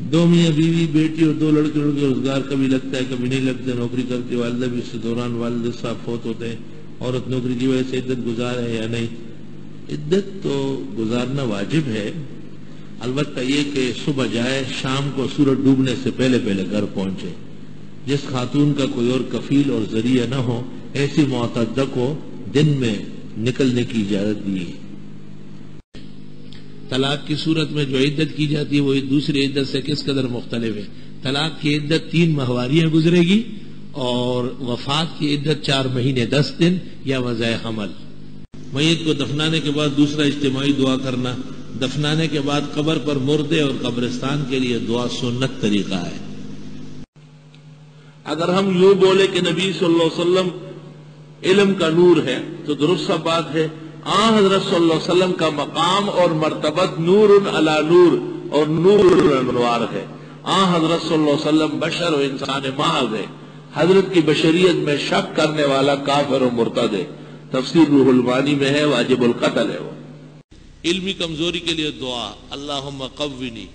دو میاں بیوی، بیٹی اور 2 لڑکے روزگار کبھی لگتا ہے کبھی نہیں لگتا، نوکری کرتی والدہ بھی، اس دوران والد صاحب فوت ہوتے ہیں، عورت نوکری کی وجہ سے عدت گزار ہے یا نہیں؟ عدت تو گزارنا واجب ہے، البتہ یہ کہ صبح جائے، شام کو سورج ڈوبنے سے پہلے گھر پہنچے۔ جس خاتون کا کوئی اور کفیل اور ذریعہ نہ ہو، ایسی معتدہ کو دن میں نکلنے کی اجازت دی ہے۔ طلاق کی صورت میں جو عدت کی جاتی ہے وہ دوسری عدت سے کس قدر مختلف ہے؟ طلاق کی عدت 3 ماہواریاں گزرے گی، اور وفات کی عدت 4 مہینے 10 دن یا وضع حمل۔ میت کو دفنانے کے بعد دوسرا اجتماعی دعا کرنا، دفنانے کے بعد قبر پر مردے اور قبرستان کے لیے دعا سنت طریقہ ہے۔ اگر ہم یوں بولے کہ نبی صلی اللہ علیہ وسلم علم کا نور ہے تو درست سا بات ہے۔ حضرت صلی اللہ علیہ وسلم کا مقام اور مرتبت نور علی نور اور نور انوار ہے۔ حضرت صلی اللہ علیہ وسلم بشر و انسان محض ہے، حضرت کی بشریت میں شک کرنے والا کافر و مرتد ہے۔ تفسیر روح المعانی میں ہے، واجب القتل ہے وہ۔ علمی کمزوری کے لیے دعا، اللہم قوینی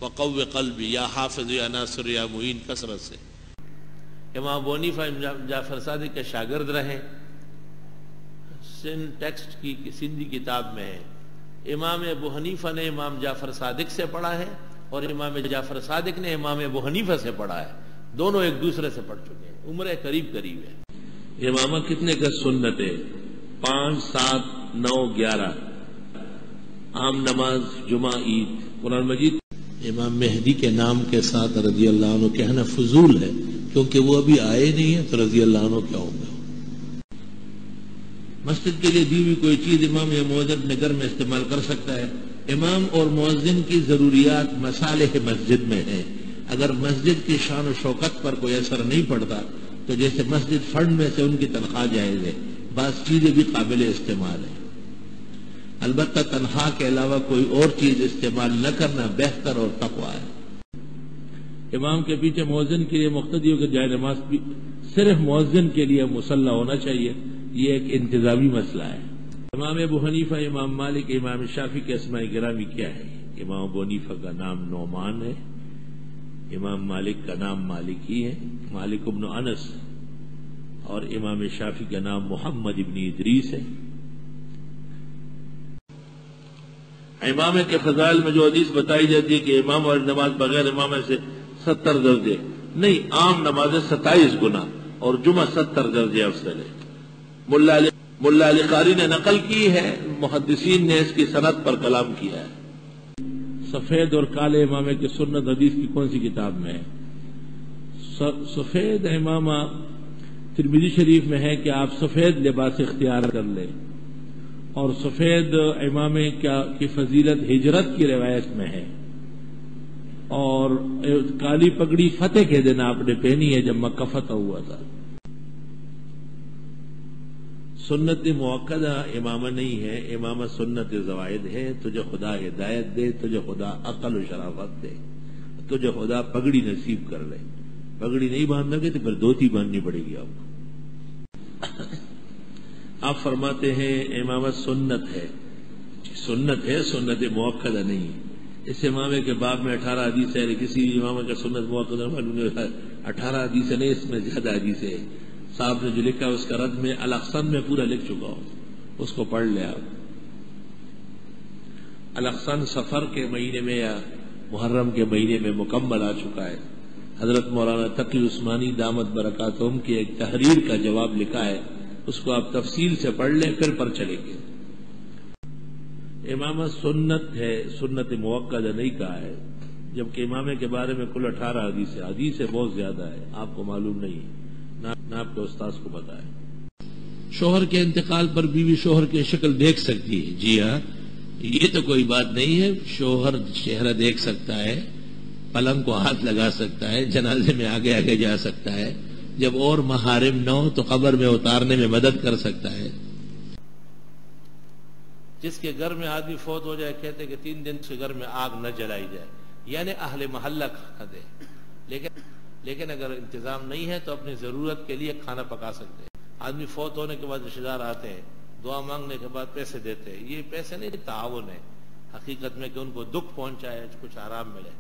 وقو قلبی یا حافظ یا ناصر یا معین، کثرت سے۔ امام ابو حنیفہ جعفر صادق کے شاگرد رہے، ٹیکسٹ کی سندھی کتاب میں ہے۔ امام ابو حنیفہ نے امام جعفر صادق سے پڑھا ہے، اور امام جعفر صادق نے امام ابو حنیفہ سے پڑھا ہے، دونوں ایک دوسرے سے پڑھ چکے ہیں، عمریں قریب ہے۔ امامہ کتنے کا سنت ہے؟ 5، 7، 9، 11۔ عام نماز، جمعہ، عید، قرآن مجید۔ امام مہدی کے نام کے ساتھ رضی اللہ عنہ کہنا فضول ہے، کیونکہ وہ ابھی آئے نہیں ہیں، تو رضی اللہ عنہ کیا ہوں گے۔ مسجد کے لیے دی ہوئی کوئی چیز امام یا مؤذن اپنے گھر میں استعمال کر سکتا ہے؟ امام اور مؤذن کی ضروریات مصالح مسجد میں ہیں۔ اگر مسجد کی شان و شوکت پر کوئی اثر نہیں پڑتا تو جیسے مسجد فنڈ میں سے ان کی تنخواہ جائز ہے، بعض چیزیں بھی قابل استعمال ہیں۔ البتہ تنخواہ کے علاوہ کوئی اور چیز استعمال نہ کرنا بہتر اور تقویٰ ہے۔ امام کے پیچھے مؤذن کے لیے مقتدیوں کے جائے نماز بھی صرف مؤذن کے لیے مصلی ہونا چاہیے، یہ ایک انتظامی مسئلہ ہے۔ امام ابو حنیفہ، امام مالک، امام شافعی کے اسماء گرامی کیا ہے؟ امام ابو حنیفہ کا نام نعمان ہے، امام مالک کا نام مالک ہی ہے، مالک ابن انس، اور امام شافعی کا نام محمد ابن ادریس ہے۔ امام کے فضائل میں جو حدیث بتائی جاتی ہے کہ امام اور نماز بغیر امام سے 70 درجے نہیں، عام نمازیں 27 گنا اور جمعہ 70 درجے افضل ہے۔ ملا علی قاری نے نقل کی ہے، محدثین نے اس کی سند پر کلام کیا ہے۔ سفید اور کالے امامے کی سنت حدیث کی کون سی کتاب میں ہے؟ سفید امامہ ترمذی شریف میں ہے کہ آپ سفید لباس اختیار کر لیں، اور سفید امامے کی فضیلت ہجرت کی روایت میں ہے، اور کالی پگڑی فتح کے دن آپ نے پہنی ہے جب مکہ فتح ہوا تھا۔ سنت موقدہ امامہ نہیں ہے، امامہ سنت زوائد ہے۔ تجھے خدا ہدایت دے، تجھے خدا عقل و شرافت دے، تجھے خدا پگڑی نصیب کر لے۔ پگڑی نہیں باندھنا گے تو پھر دھوتی باندھنی پڑے گی آپ کو۔ آپ فرماتے ہیں امامہ سنت ہے، سنت ہے، سنت موقدہ نہیں ہے۔ اس امامے کے باب میں 18 حدیث ہے، کسی بھی امامہ کا سنت موقدہ معلوم نہیں، 18 حدیث نہیں، اس میں زیادہ حدیث ہے۔ صاحب نے جو لکھا اس کا رد میں الاقصن میں پورا لکھ چکا ہوں، اس کو پڑھ لے آپ۔ الاقصن سفر کے مہینے میں یا محرم کے مہینے میں مکمل آ چکا ہے۔ حضرت مولانا تقی عثمانی دامت برکاتہم کی ایک تحریر کا جواب لکھا ہے، اس کو آپ تفصیل سے پڑھ لیں پھر پر چلیں گے۔ امامہ سنت ہے، سنت موقدہ نہیں کہا ہے، جبکہ امامے کے بارے میں کل 18 حدیث ہے، حدیث بہت زیادہ ہے، آپ کو معلوم نہیں ہے، نہ آپ کے استاذ کو بتائیں۔ شوہر کے انتقال پر بیوی شوہر کی شکل دیکھ سکتی ہے؟ جی ہاں، یہ تو کوئی بات نہیں ہے، شوہر چہرہ دیکھ سکتا ہے، پلنگ کو ہاتھ لگا سکتا ہے، جنازے میں آگے آگے جا سکتا ہے، جب اور محارم نہ ہو تو قبر میں اتارنے میں مدد کر سکتا ہے۔ جس کے گھر میں آدمی فوت ہو جائے کہتے کہ 3 دن سے گھر میں آگ نہ جلائی جائے، یعنی اہل محلہ کھانا دے، لیکن اگر انتظام نہیں ہے تو اپنی ضرورت کے لیے کھانا پکا سکتے ہیں۔ آدمی فوت ہونے کے بعد رشتہ دار آتے ہیں، دعا مانگنے کے بعد پیسے دیتے ہیں، یہ پیسے نہیں، تعاون ہے حقیقت میں کہ ان کو دکھ پہنچائے، کچھ آرام ملے۔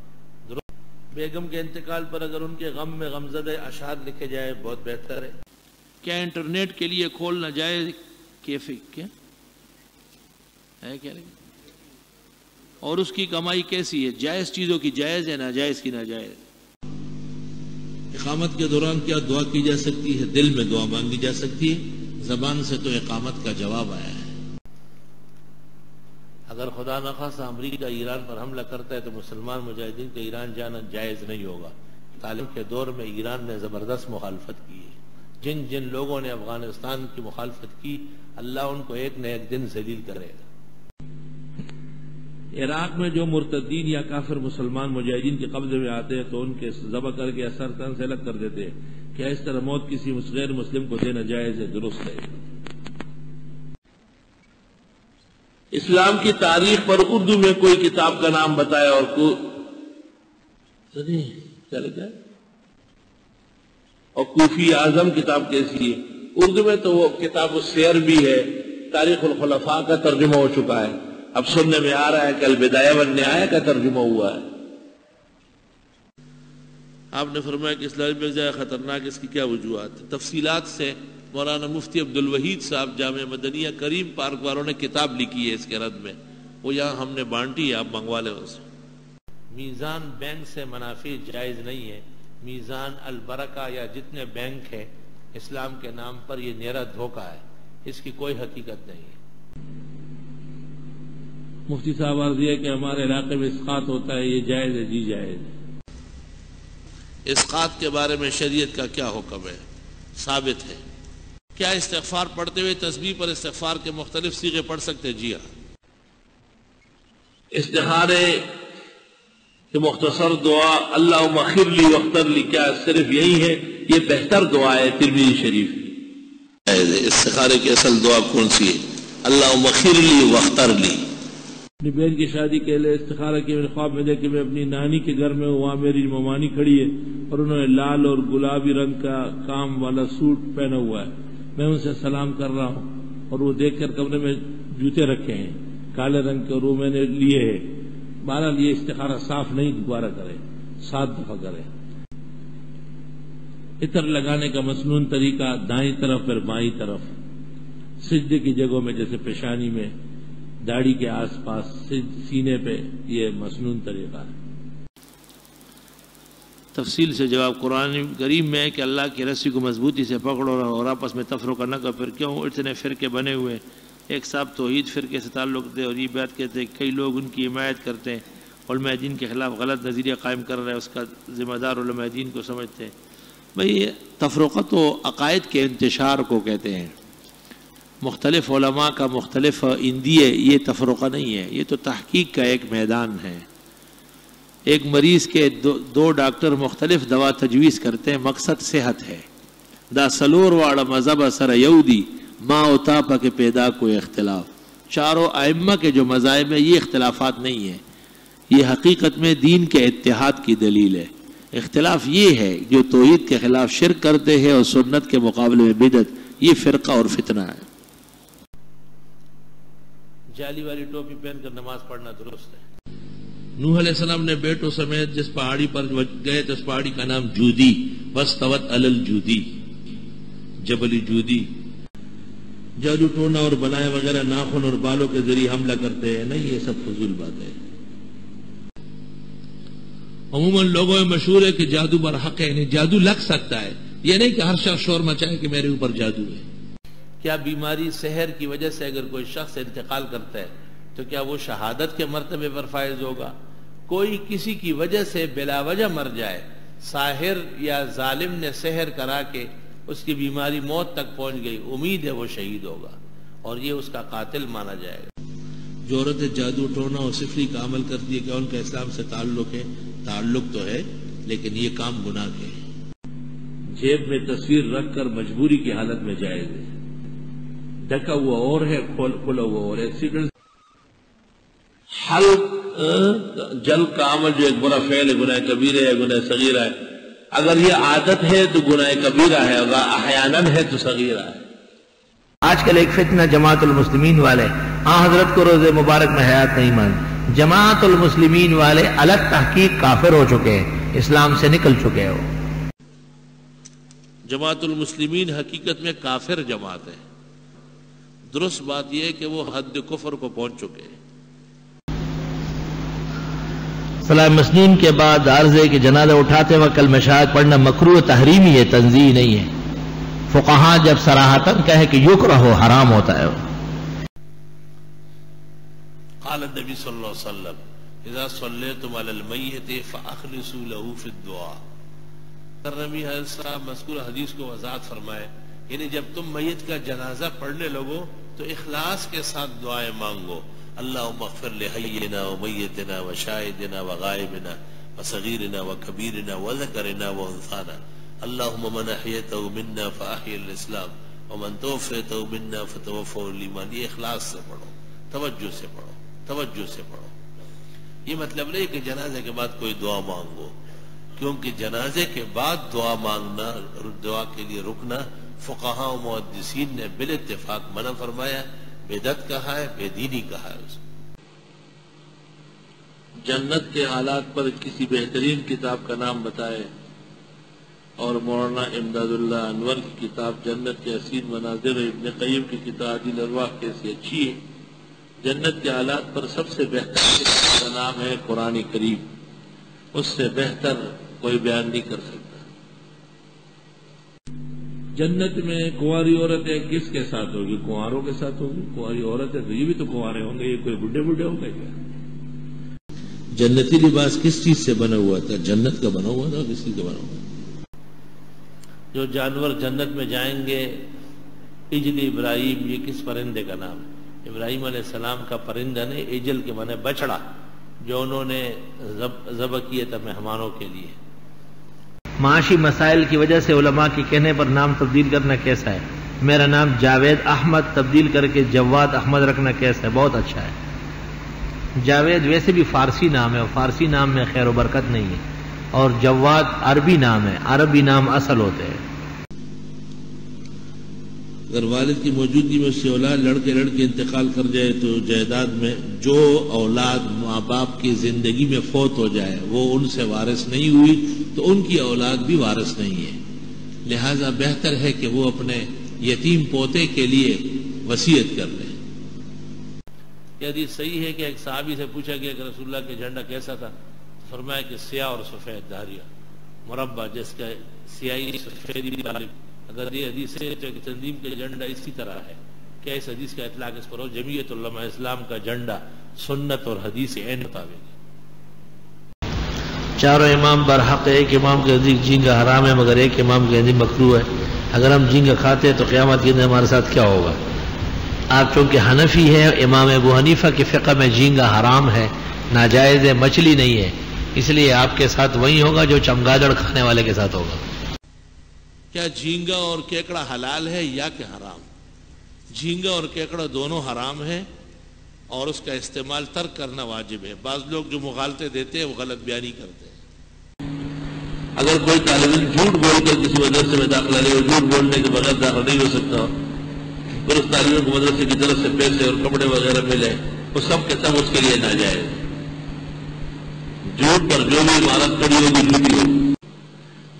بیگم کے انتقال پر اگر ان کے غم میں غمزدہ اشعار لکھے جائے بہت بہتر ہے۔ کیا انٹرنیٹ کے لیے کھولنا جائز کیا ہے کیا لگے؟ اور اس کی کمائی کیسی ہے؟ جائز چیزوں کی جائز ہے، ناجائز کی ناجائز؟ اقامت کے دوران کیا دعا کی جا سکتی ہے؟ دل میں دعا مانگی جا سکتی ہے، زبان سے تو اقامت کا جواب آیا ہے۔ اگر خدا نخواستہ امریکہ ایران پر حملہ کرتا ہے تو مسلمان مجاہدین کا ایران جانا جائز نہیں ہوگا۔ تعلیم کے دور میں ایران نے زبردست مخالفت کی ہے۔ جن جن لوگوں نے افغانستان کی مخالفت کی، اللہ ان کو ایک نہ ایک دن ذلیل کرے گا۔ عراق میں جو مرتدین یا کافر مسلمان مجاہدین کے قبضے میں آتے ہیں تو ان کے ذبح کر کے اثر تن سے الگ کر دیتے ہیں، کیا اس طرح موت کسی غیر مسلم کو دینا جائز ہے؟ درست ہے۔ اسلام کی تاریخ پر اردو میں کوئی کتاب کا نام بتایا اور کوفی اعظم کتاب کیسی ہے؟ اردو میں تو وہ کتاب السیر بھی ہے، تاریخ الخلفاء کا ترجمہ ہو چکا ہے، اب سننے میں آ رہا ہے کہ البدایہ والنہایہ کا ترجمہ ہوا ہے۔ آپ نے فرمایا کہ اسلامی بغض خطرناک، اس کی کیا وجوہات؟ تفصیلات سے مولانا مفتی عبدالوحید صاحب جامعہ مدنیہ کریم پارک والوں نے کتاب لکھی ہے اس کے رد میں، وہ یہاں ہم نے بانٹی ہے، آپ منگوا لیں اسے۔ میزان بینک سے منافع جائز نہیں ہے، میزان البرکہ یا جتنے بینک ہے اسلام کے نام پر یہ نیرا دھوکہ ہے، اس کی کوئی حقیقت نہیں ہے۔ مفتی صاحب عرض یہ کہ ہمارے علاقے میں اسقاط ہوتا ہے، یہ جائز ہے؟ جی جائز ہے۔ اسقاط کے بارے میں شریعت کا کیا حکم ہے؟ ثابت ہے۔ کیا استغفار پڑھتے ہوئے تسبیح پر استغفار کے مختلف صیغے پڑھ سکتے؟ جی ہاں۔ استخارے کہ مختصر دعا اللہم اغفر لی واغفر لی، کیا صرف یہی ہے؟ یہ بہتر دعا ہے ترمذی شریف کی۔ استخارے کی اصل دعا کون سی ہے؟ اللہم اغفر لی واغفر لی۔ اپنی بہن کی شادی کے لیے استخارہ کی، میں نے خواب میں دیکھ کہ میں اپنی نانی کے گھر میں ہوں، وہاں میری ممانی کھڑی ہے اور انہوں نے لال اور گلابی رنگ کا کام والا سوٹ پہنا ہوا ہے، میں ان سے سلام کر رہا ہوں اور وہ دیکھ کر کمرے میں جوتے رکھے ہیں کالے رنگ کے اور وہ میں نے لیے ہیں۔ بہرحال یہ استخارہ صاف نہیں، دوبارہ کرے، 7 دفعہ کرے۔ عطر لگانے کا مسنون طریقہ دائیں طرف پھر بائیں طرف، سجدے کی جگہوں میں جیسے پیشانی میں، داڑھی کے آس پاس، سینے پہ، یہ مسنون طریقہ ہے۔ تفصیل سے جواب قرآن کریم میں ہے کہ اللہ کی رسی کو مضبوطی سے پکڑو اور آپس میں تفرقہ نہ کرو۔ پھر کیوں اتنے فرقے بنے ہوئے؟ ایک صاحب توحید فرقے سے تعلق تھے اور یہ بات کہتے ہیں کئی لوگ ان کی حمایت کرتے ہیں، علماء دین کے خلاف غلط نظریہ قائم کر رہے ہیں، اس کا ذمہ دار علماء دین کو سمجھتے ہیں۔ بھئی تفرقت و عقائد کے انتشار کو کہتے ہیں، مختلف علماء کا مختلف اندیے، یہ تفرقہ نہیں ہے، یہ تو تحقیق کا ایک میدان ہے۔ ایک مریض کے دو ڈاکٹر مختلف دوا تجویز کرتے ہیں، مقصد صحت ہے۔ دا سلور واڑا مذہب سر یہودی ما اتاپا کے پیدا کوئی اختلاف، چاروں ائمہ کے جو مذاہب ہیں یہ اختلافات نہیں ہیں، یہ حقیقت میں دین کے اتحاد کی دلیل ہے۔ اختلاف یہ ہے جو توحید کے خلاف شرک کرتے ہیں اور سنت کے مقابلے میں بدعت، یہ فرقہ اور فتنہ ہے۔ جالی والی ٹوپی پہن کر نماز پڑھنا درست ہے؟ نوح علیہ السلام نے بیٹوں سمیت جس پہاڑی پر گئے تو اس پہاڑی کا نام جودی، واستوت علی الجودی، جبل جودی۔ جادو ٹونا اور بنائے وغیرہ ناخن اور بالوں کے ذریعے حملہ کرتے ہیں، نہیں، یہ سب فضول بات ہے۔ عموماً لوگوں میں مشہور ہے کہ جادو برحق ہے، یعنی جادو لگ سکتا ہے، یہ نہیں کہ ہر شخص شور مچائے کہ میرے اوپر جادو ہے۔ کیا بیماری سحر کی وجہ سے اگر کوئی شخص انتقال کرتا ہے تو کیا وہ شہادت کے مرتبے پر فائز ہوگا؟ کوئی کسی کی وجہ سے بلا وجہ مر جائے، ساحر یا ظالم نے سحر کرا کے اس کی بیماری موت تک پہنچ گئی، امید ہے وہ شہید ہوگا اور یہ اس کا قاتل مانا جائے گا۔ جو عورتیں جادو ٹونا اور سفری کا عمل کرتی ہے، کیا ان کا اسلام سے تعلق ہے؟ تعلق تو ہے، لیکن یہ کام گناہ کے ہے۔ جیب میں تصویر رکھ کر مجبوری کی حالت میں جائز ہے، ڈھکا ہوا اور ہے، کھلا ہوا اور ہے۔ حلق جل کا عمل جو ایک برا فعل ہے، گناہ کبیرہ ہے، گناہ صغیرہ ہے۔ اگر یہ عادت ہے تو گناہ کبیرہ ہے، اگر احیاناً ہے تو صغیرہ ہے۔ آج کل ایک فتنہ جماعت المسلمین والے حضرت کو روز مبارک میں حیات نہیں مان، جماعت المسلمین والے الگ تحقیق کافر ہو چکے ہیں۔ اسلام سے نکل چکے ہو۔ جماعت المسلمین حقیقت میں کافر جماعت ہے، درست بات یہ ہے کہ وہ حد کفر کو پہنچ چکے ہیں۔ صلاح مسنون کے بعد عرض ہے کہ جنازہ اٹھاتے وقت کلمہ شہادت پڑھنا مکروہ تحریمی ہے، تنزیہی نہیں ہے۔ فقہاء جب صراحتاً کہے کہ یکرہ حرام ہوتا ہے۔ قال النبی صلی اللہ علیہ وسلم اذا صلیتم علی المیت فاخلصوا له فی الدعاء۔ نبی حضرت صاحب مذکور حدیث کو وضاحت فرمائے، یعنی جب تم میت کا جنازہ پڑھنے لگو تو اخلاص کے ساتھ دعائیں مانگو، اللہم اغفر لحینا ومیتنا وشاہدنا وغائبنا وصغیرنا وکبیرنا وذکرنا وانثانا، اللہم من احییتہ منا فاحی الاسلام ومن توفیتہ منا فتوفہ الایمان۔ یہ اخلاص سے پڑھو، توجہ سے پڑھو، توجہ سے پڑھو۔ یہ مطلب نہیں کہ جنازے کے بعد کوئی دعا مانگو، کیونکہ جنازے کے بعد دعا مانگنا، دعا کے لیے رکنا فقہاء و محدثین نے بالاتفاق منع فرمایا، بدعت کہا ہے، بے دینی کہا ہے۔ جنت کے حالات پر کسی بہترین کتاب کا نام بتائے، اور مولانا امداد اللہ انور کی کتاب جنت کے حسین مناظر، ابن قیم کی کتاب عدل ارواح کیسی اچھی ہے۔ جنت کے حالات پر سب سے بہتر کتاب کا نام ہے قرآن کریم، اس سے بہتر کوئی بیان نہیں کر سکتا۔ جنت میں کنواری عورتیں کس کے ساتھ ہوگی؟ کنواروں کے ساتھ ہوگی۔ کنواری عورتیں تو یہ بھی تو کنوارے ہوں گے، یہ کوئی بڈھے بڈھے ہوں گے کیا؟ جنتی لباس کس چیز سے بنا ہوا تھا؟ جنت کا بنا ہوا تھا، کس چیز کا بنا ہوا؟ جو جانور جنت میں جائیں گے، اجل ابراہیم، یہ کس پرندے کا نام ہے؟ ابراہیم علیہ السلام کا پرندہ نے، اجل کے معنی بچڑا، جو انہوں نے ذبح کیے تھا مہمانوں کے لیے۔ معاشی مسائل کی وجہ سے علماء کے کہنے پر نام تبدیل کرنا کیسا ہے؟ میرا نام جاوید احمد تبدیل کر کے جواد احمد رکھنا کیسا ہے؟ بہت اچھا ہے۔ جاوید ویسے بھی فارسی نام ہے، اور فارسی نام میں خیر و برکت نہیں ہے، اور جواد عربی نام ہے، عربی نام اصل ہوتے ہیں۔ اگر والد کی موجودگی میں اس سے اولاد لڑکے انتقال کر جائے تو جائیداد میں جو اولاد ماں باپ کی زندگی میں فوت ہو جائے وہ ان سے وارث نہیں ہوئی تو ان کی اولاد بھی وارث نہیں ہے، لہذا بہتر ہے کہ وہ اپنے یتیم پوتے کے لیے وصیت کر لیں۔ یہ حدیث صحیح ہے کہ ایک صحابی سے پوچھا گیا کہ رسول اللہ کا جھنڈا کیسا تھا؟ فرمایا کہ سیاہ اور سفید دھاریا مربع، جس کا سیاہی سفیدی غالب۔ اگر یہ حدیث ہے تو تنظیم کا جھنڈا اسی طرح ہے، کیا اس حدیث کا اطلاق اس پر ہو؟ جمعیت علماء اسلام کا جھنڈا سنت اور حدیث عین مطابق۔ چاروں امام برحق ہے، ایک امام کے نزدیک جھینگا حرام ہے مگر ایک امام کے نزدیک مکروہ ہے۔ اگر ہم جھینگا کھاتے ہیں تو قیامت کے دن ہمارے ساتھ کیا ہوگا؟ آپ چونکہ حنفی ہے، امام ابو حنیفہ کے فقہ میں جھینگا حرام ہے، ناجائز ہے، مچھلی نہیں ہے، اس لیے آپ کے ساتھ وہی ہوگا جو چمگادڑ کھانے والے کے ساتھ ہوگا۔ کیا جھینگا اور کیکڑا حلال ہے یا کہ حرام؟ جھینگا اور کیکڑا دونوں حرام ہیں اور اس کا استعمال ترک کرنا واجب ہے۔ بعض لوگ جو مغالطے دیتے ہیں وہ غلط بیانی کرتے ہیں۔ اگر کوئی طالب علم جھوٹ بول کر کسی مدرسے میں داخلہ لے، وہ جھوٹ بولنے کے بغیر داخل نہیں ہو سکتا، پھر اس طالب علم کو مدرسے کی طرف سے پیسے اور کپڑے وغیرہ ملے، وہ سب کے سب اس کے لیے ناجائز۔ جھوٹ پر جو بھی عمارت کھڑی ہوگی جھوٹی ہوگی۔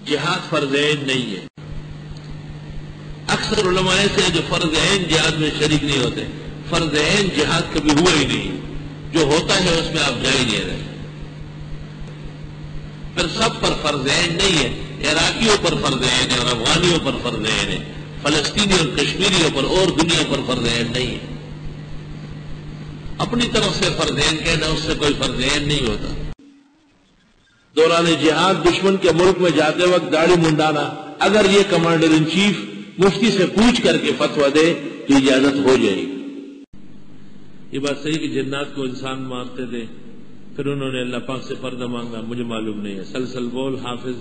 جہاد فرض عین نہیں ہے۔ اکثر علماء ایسے ہیں جو فرض عین جہاد میں شریک نہیں ہوتے۔ فرض عین جہاد کبھی ہوا ہی نہیں، جو ہوتا ہے اس میں آپ جا ہی نہیں رہے۔ پھر سب پر فرض عین نہیں ہے، عراقیوں پر فرض عین ہے اور افغانیوں پر فرض عین ہے، فلسطینی اور کشمیریوں پر اور دنیا پر فرض عین نہیں ہے۔ اپنی طرف سے فرض عین کہنا، اس سے کوئی فرض عین نہیں ہوتا۔ دوران جہاد دشمن کے ملک میں جاتے وقت داڑھی منڈانا، اگر یہ کمانڈر ان چیف مفتی سے پوچھ کر کے فتویٰ دے تو اجازت ہو جائے گی۔ یہ بات صحیح کہ جنات کو انسان مانتے تھے، پھر انہوں نے اللہ پاک سے پردہ مانگا، مجھے معلوم نہیں ہے۔ سلسل بول حافظ۔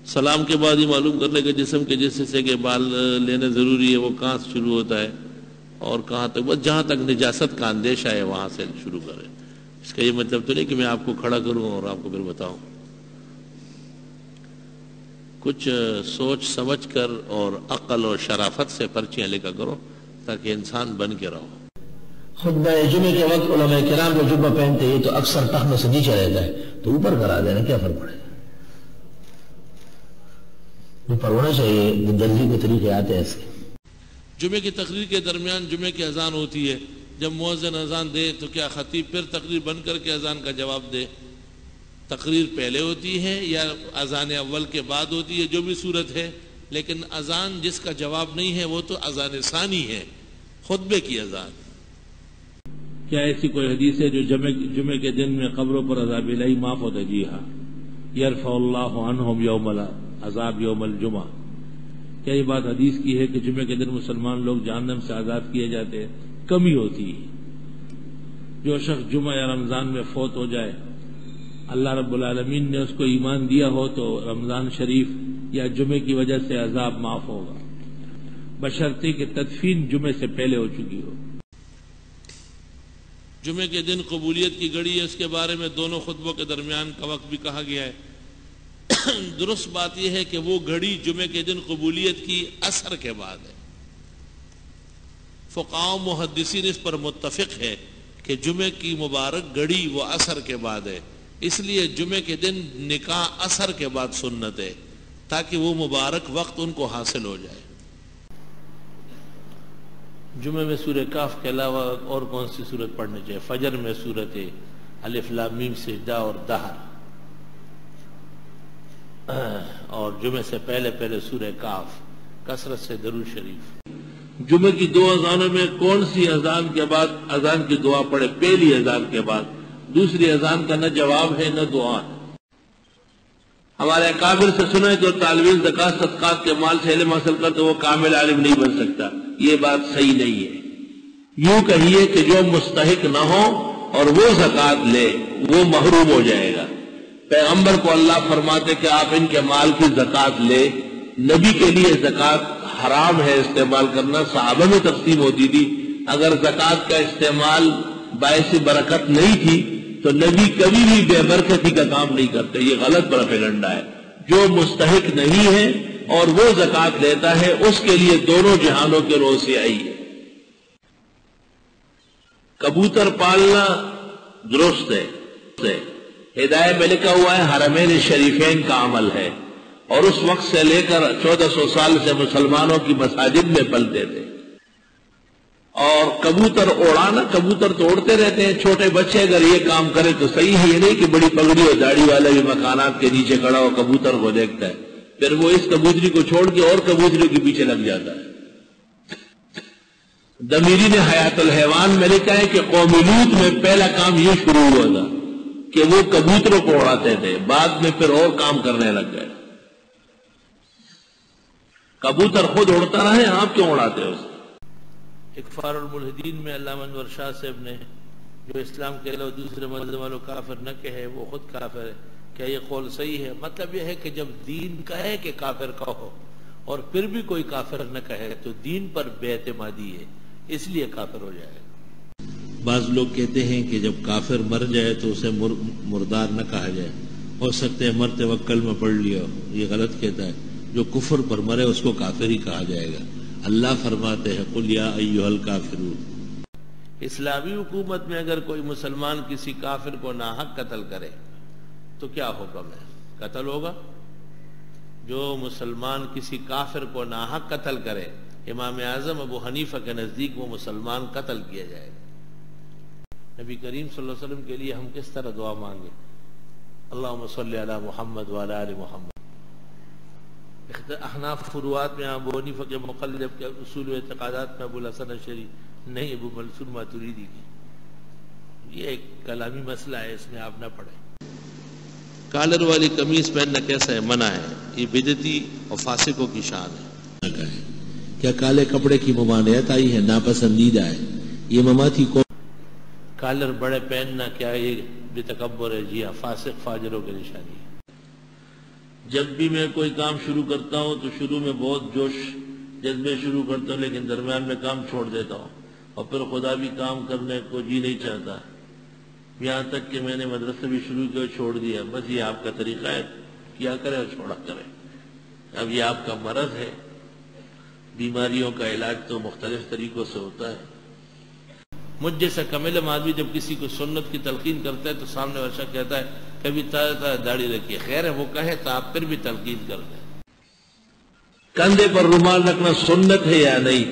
سلام کے بعد یہ معلوم کرنے کے جسم کے جس حصے کے بال لینا ضروری ہے وہ کہاں سے شروع ہوتا ہے اور کہاں تک؟ بس جہاں تک نجاست کا اندیشہ ہے وہاں سے شروع کریں۔ اس کا یہ مطلب تو نہیں کہ میں آپ کو کھڑا کروں اور آپ کو پھر بتاؤں۔ کچھ سوچ سمجھ کر اور عقل اور شرافت سے پرچیاں لکھا کرو تاکہ انسان بن کے رہو۔ خطبہ جمعے کے وقت علماء کرام جو جبہ پہنتے ہیں تو اکثر ٹخنے سے نیچے رہتا ہے، تو اوپر کرا دینا کیا فرق پڑے گا؟ اوپر ہونا چاہیے، درزی کے طریقے آتے ہیں ایسے۔ جمعے کی تقریر کے درمیان جمعے کی اذان ہوتی ہے، جب مؤذن اذان دے تو کیا خطیب پھر تقریر بند کر کے اذان کا جواب دے؟ تقریر پہلے ہوتی ہے یا اذان اول کے بعد ہوتی ہے، جو بھی صورت ہے، لیکن اذان جس کا جواب نہیں ہے وہ تو اذان ثانی ہے، خطبے کی اذان۔ کیا ایسی کوئی حدیث ہے جو جمعے کے دن میں قبروں پر عذاب الہی معاف ہوتا ہے؟ جی ہاں، یرفع اللہ عنہم یوم العذاب یوم الجمعہ۔ کیا یہ بات حدیث کی ہے کہ جمعے کے دن مسلمان لوگ جہنم سے آزاد کیے جاتے ہیں؟ کمی ہوتی ہے۔ جو شخص جمعہ یا رمضان میں فوت ہو جائے، اللہ رب العالمین نے اس کو ایمان دیا ہو تو رمضان شریف یا جمعے کی وجہ سے عذاب معاف ہوگا، بشرطے کہ تدفین جمعے سے پہلے ہو چکی ہو۔ جمعے کے دن قبولیت کی گھڑی ہے، اس کے بارے میں دونوں خطبوں کے درمیان کا وقت بھی کہا گیا ہے۔ درست بات یہ ہے کہ وہ گھڑی جمعے کے دن قبولیت کی اثر کے بعد ہے۔ فقہاء و محدثین اس پر متفق ہے کہ جمعے کی مبارک گھڑی وہ اثر کے بعد ہے، اس لیے جمعے کے دن نکاح اثر کے بعد سنت ہے تاکہ وہ مبارک وقت ان کو حاصل ہو جائے۔ جمعے میں سورہ کاف کے علاوہ اور کون سی سورت پڑھنی چاہیے؟ فجر میں سورت الف لام میم سجدہ اور دہر، اور جمعے سے پہلے سورہ کاف، کثرت سے درود شریف۔ جمعے کی دو اذانوں میں کون سی اذان کے بعد اذان کی دعا پڑھے؟ پہلی اذان کے بعد، دوسری اذان کا نہ جواب ہے نہ دعا ہے۔ ہمارے اکابر سے سنا ہے کہ طالب علم زکوٰۃ صدقات کے مال سے علم حاصل کر تو وہ کامل عالم نہیں بن سکتا۔ یہ بات صحیح نہیں ہے۔ یوں کہیے کہ جو مستحق نہ ہو اور وہ زکوٰۃ لے وہ محروم ہو جائے گا۔ پیغمبر کو اللہ فرماتے کہ آپ ان کے مال کی زکوٰۃ لے، نبی کے لیے زکوٰۃ حرام ہے استعمال کرنا، صحابہ میں تقسیم ہوتی تھی۔ اگر زکوٰۃ کا استعمال باعث برکت نہیں تھی تو نبی کبھی بھی بے برکتی کا کام نہیں کرتے۔ یہ غلط پروپیگنڈا ہے۔ جو مستحق نہیں ہے اور وہ زکوٰۃ لیتا ہے اس کے لیے دونوں جہانوں کے روسیائی ہے۔ کبوتر پالنا درست ہے، ہدایت میں لکھا ہوا ہے حرمین شریفین کا عمل ہے، اور اس وقت سے لے کر 1400 سال سے مسلمانوں کی مساجد میں پلتے تھے۔ اور کبوتر اڑانا، کبوتر تو اڑتے رہتے ہیں، چھوٹے بچے اگر یہ کام کرے تو صحیح ہے۔ یہ نہیں کہ بڑی پگڑی اور داڑھی والا بھی مکانات کے نیچے کھڑا ہو کبوتر کو دیکھتا ہے، پھر وہ اس کبوتری کو چھوڑ کے اور کبوتری کے پیچھے لگ جاتا ہے۔ دمیری نے حیات الحیوان میں لکھا ہے کہ قوم لوط میں پہلا کام یہ شروع ہوا تھا کہ وہ کبوتروں کو اڑاتے تھے، بعد میں پھر اور کام کرنے لگ گئے۔ کبوتر خود اڑتا رہے، آپ کیوں اڑاتے ہو اسے؟ اکفار الملحدین میں علامہ انور شاہ صاحب نے جو اسلام کے علاوہ دوسرے مذہب والوں کافر نہ کہے وہ خود کافر ہے، کیا یہ قول صحیح ہے؟ مطلب یہ ہے کہ جب دین کہے کہ کافر کہو اور پھر بھی کوئی کافر نہ کہے تو دین پر بے اعتمادی ہے، اس لیے کافر ہو جائے گا۔ بعض لوگ کہتے ہیں کہ جب کافر مر جائے تو اسے مردار نہ کہا جائے، ہو سکتے ہیں مرتے وقت کلمہ پڑھ لیا ہو۔ یہ غلط کہتا ہے، جو کفر پر مرے اس کو کافر ہی کہا جائے گا۔ اللہ فرماتے ہیں قل یا ایھا الکافرون۔ اسلامی حکومت میں اگر کوئی مسلمان کسی کافر کو ناحق قتل کرے تو کیا حکم ہے؟ قتل ہوگا؟ جو مسلمان کسی کافر کو ناحق قتل کرے، امام اعظم ابو حنیفہ کے نزدیک وہ مسلمان قتل کیا جائے گا۔ نبی کریم صلی اللہ علیہ وسلم کے لیے ہم کس طرح دعا مانگے؟ اللہم صلی علی محمد وعلی آل محمد۔ احناف فروعات میں ابو حنیفہ کے مقلد کے اصول و اعتقادات میں ابو الحسن اشعری نہیں ابو منصور ماتریدی کی۔ یہ ایک کلامی مسئلہ ہے، اس میں آپ نہ پڑھیں۔ کالر والی قمیض پہننا کیسا ہے؟ منع ہے، یہ بدعتی اور فاسقوں کی شان ہے۔ کیا کالے کپڑے کی ممانعت آئی ہے؟ ناپسندیدہ ہے۔ یہ مماتی کو کالر بڑے پہننا کیا یہ بے تکبر ہے؟ جی ہاں، فاسق فاجروں کی نشانی ہے۔ جب بھی میں کوئی کام شروع کرتا ہوں تو شروع میں بہت جوش جذبے شروع کرتا ہوں، لیکن درمیان میں کام چھوڑ دیتا ہوں اور پھر خدا بھی کام کرنے کو جی نہیں چاہتا، یہاں تک کہ میں نے مدرسہ بھی شروع کیا چھوڑ دیا۔ بس یہ آپ کا طریقہ ہے، کیا کرے اور چھوڑا کرے۔ اب یہ آپ کا مرض ہے، بیماریوں کا علاج تو مختلف طریقوں سے ہوتا ہے۔ مجھ جیسا کم علم آدمی جب کسی کو سنت کی تلقین کرتا ہے تو سامنے والا شخص کہتا ہے کبھی تازہ داڑھی رکھیے. خیر ہے وہ کہے تو آپ پھر بھی تلقین کر دیں. کندھے پر رومال رکھنا سنت ہے یا نہیں؟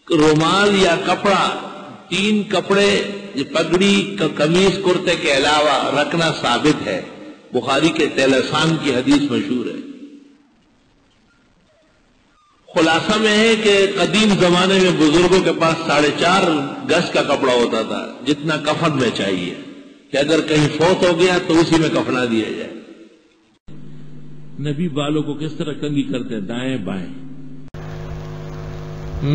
رومال یا کپڑا، تین کپڑے پگڑی قمیص کرتے کے علاوہ رکھنا ثابت ہے. بخاری کے تیلسان کی حدیث مشہور ہے. خلاصہ میں ہے کہ قدیم زمانے میں بزرگوں کے پاس 4.5 گز کا کپڑا ہوتا تھا جتنا کفن میں چاہیے کہ اگر کہیں فوت ہو گیا تو اسی میں کفنا دیا جائے. نبی بالوں کو کس طرح کنگھی کرتے ہیں؟ دائیں بائیں.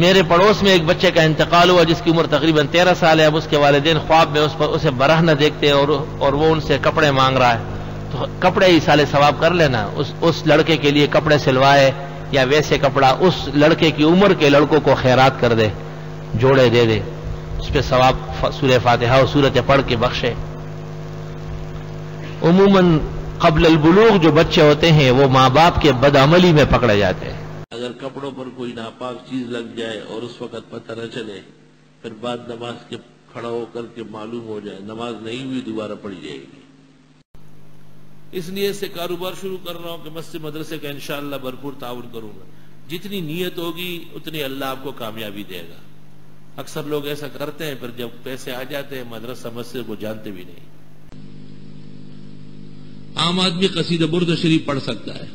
میرے پڑوس میں ایک بچے کا انتقال ہوا جس کی عمر تقریباً 13 سال ہے. اب اس کے والدین خواب میں اسے برہ نہ دیکھتے اور وہ ان سے کپڑے مانگ رہا ہے. تو کپڑے ہی سالے ثواب کر لینا. اس لڑکے کے لیے کپڑے سلوائے یا ویسے کپڑا اس لڑکے کی عمر کے لڑکوں کو خیرات کر دے، جوڑے دے دے، اس پہ ثواب سورہ فاتحہ اور سورتیں پڑھ کے بخشے. عموماً قبل البلوغ جو بچے ہوتے ہیں وہ ماں باپ کے بدعملی میں پکڑے جاتے ہیں. اگر کپڑوں پر کوئی ناپاک چیز لگ جائے اور اس وقت پتہ نہ چلے، پھر بعد نماز کے کھڑا ہو کر کے معلوم ہو جائے، نماز نہیں ہوئی دوبارہ پڑھی جائے گی. اس نیت سے کاروبار شروع کر رہا ہوں کہ مسجد مدرسے کا انشاءاللہ بھرپور تعاون کروں گا. جتنی نیت ہوگی اتنی اللہ آپ کو کامیابی دے گا. اکثر لوگ ایسا کرتے ہیں پھر جب پیسے آ جاتے ہیں مدرسہ مسجد کو جانتے بھی نہیں. عام آدمی قصیدہ برد شریف پڑھ سکتا ہے.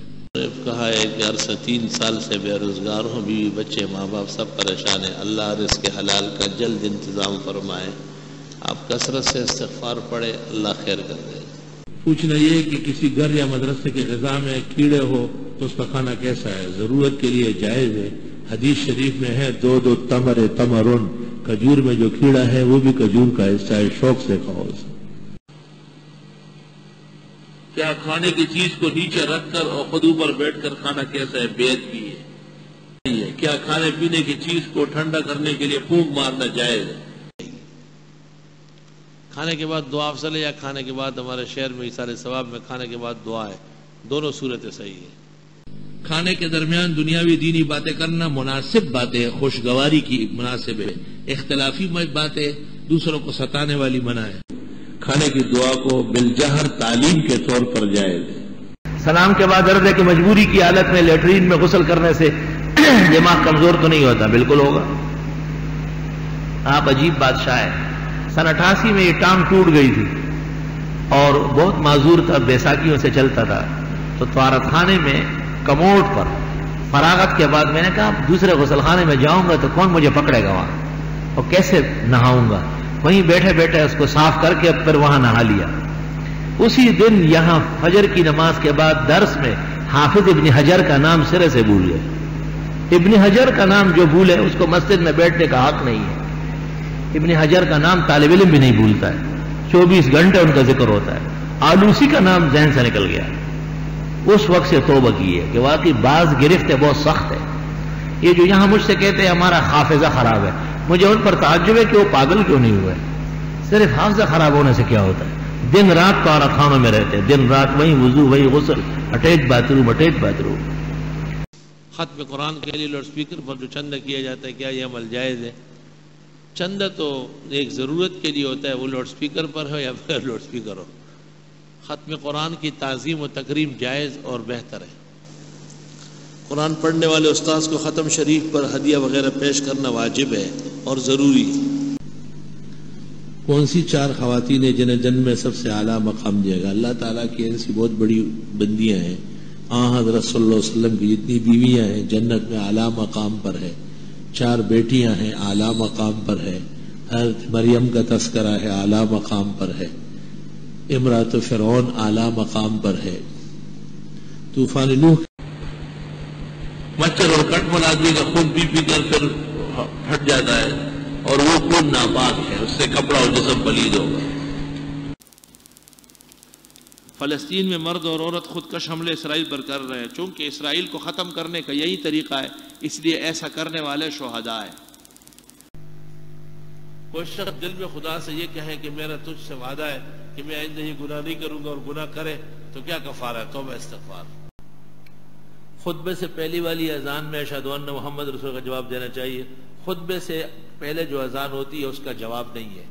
کہا ہے کہ عرصہ 3 سال سے بے روزگار ہوں، بیوی بچے ماں باپ سب پریشان ہیں. اللہ رزق حلال کا جلد انتظام فرمائے. آپ کثرت سے استغفار پڑھے، اللہ خیر کر دے. پوچھنا یہ کہ کسی گھر یا مدرسے کے غذا میں کیڑے ہو تو اس کا کھانا کیسا ہے؟ ضرورت کے لیے جائز ہے. حدیث شریف میں ہے 2 تمر تمرن، کھجور میں جو کیڑا ہے وہ بھی کھجور کا حصہ ہے، شوق سے کھاؤ. کیا کھانے کی چیز کو نیچے رکھ کر اور خود اوپر بیٹھ کر کھانا کیسا ہے؟ بید بھی ہے. کیا کھانے پینے کی چیز کو ٹھنڈا کرنے کے لیے پھونک مارنا جائز ہے؟ کھانے کے بعد دعا افضل ہے یا کھانے کے بعد ہمارے شہر میں اثار ثواب میں کھانے کے بعد دعا ہے؟ دونوں صورتیں صحیح ہیں. کھانے کے درمیان دنیاوی دینی باتیں کرنا مناسب باتیں، خوشگواری کی مناسب ہے. اختلافی باتیں دوسروں کو ستانے والی منع ہے. کھانے کی دعا کو بالجہر تعلیم کے طور پر جائز ہے. سلام کے بعد عرض ہے کہ مجبوری کی حالت میں لیٹرین میں غسل کرنے سے دماغ کمزور تو نہیں ہوتا؟ بالکل ہوگا. آپ عجیب بادشاہ ہیں. سن 88 میں یہ ٹانگ ٹوٹ گئی تھی اور بہت معذور تھا، بیساکھیوں سے چلتا تھا. تو طہارت خانے میں کموڈ پر فراغت کے بعد میں نے کہا دوسرے غسل خانے میں جاؤں گا تو کون مجھے پکڑے گا وہاں، اور کیسے نہاؤں گا؟ وہیں بیٹھے بیٹھے اس کو صاف کر کے پھر وہاں نہا لیا. اسی دن یہاں فجر کی نماز کے بعد درس میں حافظ ابن حجر کا نام سرے سے بھول گئے. ابن حجر کا نام جو بھولے اس کو مسجد میں بیٹھنے کا حق نہیں ہے. ابن حجر کا نام طالب علم بھی نہیں بھولتا ہے، 24 گھنٹے ان کا ذکر ہوتا ہے. آلوسی کا نام ذہن سے نکل گیا. اس وقت سے توبہ کی ہے کہ واقعی بعض گرفت ہے بہت سخت ہے. یہ جو یہاں مجھ سے کہتے ہیں ہمارا حافظہ خراب ہے، مجھے ان پر تعجب ہے کہ وہ پاگل کیوں نہیں ہوئے. صرف حافظہ خراب ہونے سے کیا ہوتا ہے؟ دن رات طہارت خانوں میں رہتے ہیں، دن رات وہی وضو وہی غسل، اٹیچ باتھ روم. ختم قرآن کے لیے لاؤڈ اسپیکر پر جو چندہ کیا جاتا ہے کیا یہ عمل جائز ہے؟ چندہ تو ایک ضرورت کے لیے ہوتا ہے، وہ لاؤڈ اسپیکر پر ہو یا پھر لاؤڈ اسپیکر ہو. ختم قرآن کی تعظیم و تکریم جائز اور بہتر ہے. قرآن پڑھنے والے استاذ کو ختم شریف پر ہدیہ وغیرہ پیش کرنا واجب ہے اور ضروری. کون سی 4 خواتین ہیں جنہیں جنت میں سب سے اعلیٰ مقام دیا گا؟ اللہ تعالیٰ کی ایسی بہت بڑی بندیاں ہیں. حضرت صلی اللہ علیہ وسلم کی جتنی بیویاں ہیں جنت میں اعلیٰ مقام پر ہے. 4 بیٹیاں ہیں اعلیٰ مقام پر ہے. حضرت مریم کا تذکرہ ہے اعلیٰ مقام پر ہے. امرات فرعون اعلیٰ مقام پر ہے. طوفان نوح مچھر اور کٹمل آدمی کا خون پی پی کر پھر پھٹ جاتا ہے اور وہ خون ناپاک ہے، اس سے کپڑا اور جسم پلید ہوگا. فلسطین میں مرد اور عورت خودکش حملے اسرائیل پر کر رہے ہیں. چونکہ اسرائیل کو ختم کرنے کا یہی طریقہ ہے اس لیے ایسا کرنے والے شہداء ہیں. کوئی شخص دل میں خدا سے یہ کہے کہ میرا تجھ سے وعدہ ہے کہ میں آئندہ یہ گناہ نہیں کروں گا اور گناہ کرے تو کیا کفارہ ہے؟ توبہ استغفار. خطبے سے پہلی والی اذان میں اشہد ان محمد رسول کا جواب دینا چاہیے. خطبے سے پہلے جو اذان ہوتی ہے اس کا جواب نہیں ہے.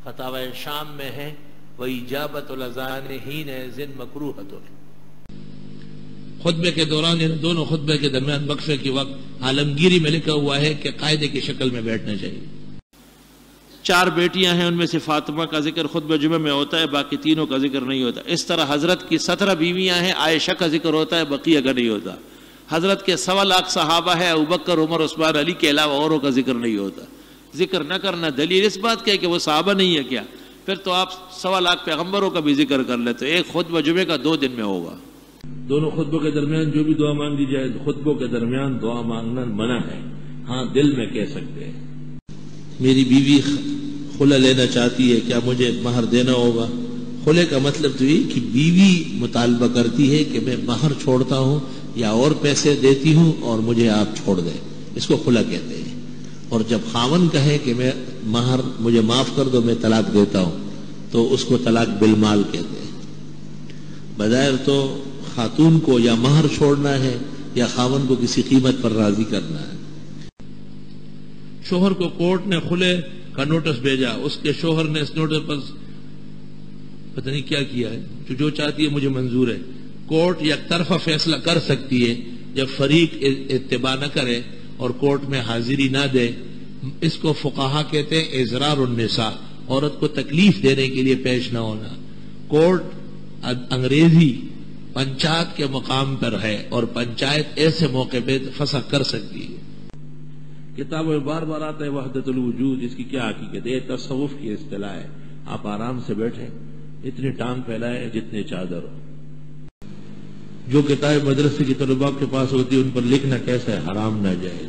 فتاوی شام میں ہے وَإِجَابَةُ الْأَذَانِ حِينَئِذٍ مَكْرُوهَةٌ. خطبے کے دوران یعنی دونوں خطبے کے درمیان وقفے کے وقت عالمگیری میں لکھا ہوا ہے کہ قاعدے کی شکل میں بیٹھنا چاہیے. 4 بیٹیاں ہیں، ان میں سے فاطمہ کا ذکر خطبہ جمعہ میں ہوتا ہے، باقی تینوں کا ذکر نہیں ہوتا. اس طرح حضرت کی 17 بیویاں ہیں، عائشہ کا ذکر ہوتا ہے، بقیہ کا نہیں ہوتا. حضرت کے 1.25 لاکھ صحابہ ہے، ابوبکر، عمر، عثمان، علی کے علاوہ اوروں کا ذکر نہیں ہوتا. ذکر نہ کرنا دلیل اس بات کا ہے کہ وہ صحابہ نہیں ہے کیا؟ پھر تو آپ 1.25 لاکھ پیغمبروں کا بھی ذکر کر لیتے. ایک خطبہ جمعے کا 2 دن میں ہوگا. دونوں خطبوں کے درمیان جو بھی دعا مانگی جائے، خطبوں کے درمیان دعا مانگنا منع ہے. ہاں دل میں کہہ سکتے ہیں. میری بیوی خلا لینا چاہتی ہے، کیا مجھے مہر دینا ہوگا؟ خلے کا مطلب تو یہ کہ بیوی مطالبہ کرتی ہے کہ میں مہر چھوڑتا ہوں یا اور پیسے دیتی ہوں اور مجھے آپ چھوڑ دیں، اس کو خلا کہتے ہیں. اور جب خاوند کہے کہ میں مہر مجھے معاف کر دو، میں طلاق دیتا ہوں، تو اس کو طلاق بالمال کہتے ہیں. بظاہر تو خاتون کو یا مہر چھوڑنا ہے یا خاوند کو کسی قیمت پر راضی کرنا ہے. شوہر کو کورٹ نے خلے کا نوٹس بھیجا، اس کے شوہر نے اس نوٹس پر پتہ نہیں کیا کیا ہے، جو چاہتی ہے مجھے منظور ہے. کورٹ یک طرفہ فیصلہ کر سکتی ہے جب فریق اتباع نہ کرے اور کورٹ میں حاضری نہ دے. اس کو فقہا کہتے ہیں اضرار النساء، عورت کو تکلیف دینے کے لیے پیش نہ ہونا. کورٹ انگریزی پنچایت کے مقام پر ہے اور پنچایت ایسے موقع پہ فسخ کر سکتی ہے. کتابوں میں بار بار آتا ہے وحدت الوجود، اس کی کیا حقیقت ہے؟ تصوف کی اصطلاح ہے. آپ آرام سے بیٹھیں، اتنی ٹانگ پھیلائے جتنے چادر ہو. جو کتاب مدرسے کی طلباء کے پاس ہوتی ہے ان پر لکھنا کیسا ہے؟ حرام ناجائز.